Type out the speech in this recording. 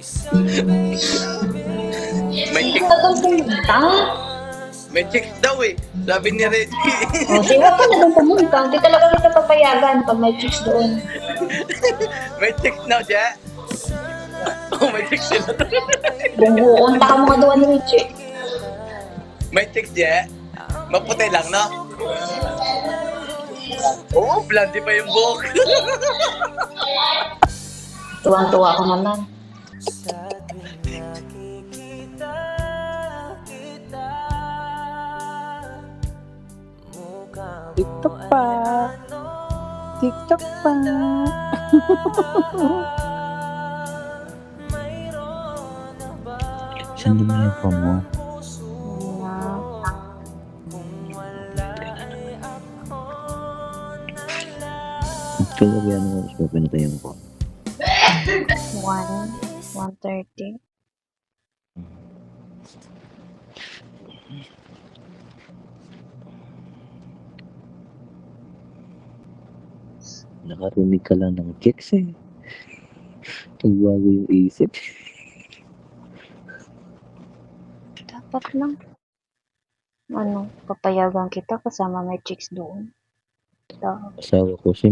May chicks, Huwag ka doon pumunta. may chicks daw eh. Sabi ni Reggie. O, di huwag ka na doon pumunta. Hindi talaga kita papayagan pag may chicks doon. May chicks na, Je. Oh, may chicks sila. Bungbuon ka mo doon ni Richie. May chicks, Je. Maputi lang, no? Oo, blondie pa yung buhok. Tuwang-tuwa ko naman. TikTok pa. TikTok pa. Saan mo yung phone mo? Kailan yan mo mas papinatayin ko? 1:30. Nakarinig ka lang ng kicks eh. Nagbago yung isip. Dapat lang. Papayagan kita kasama may chicks doon. Asawa ko si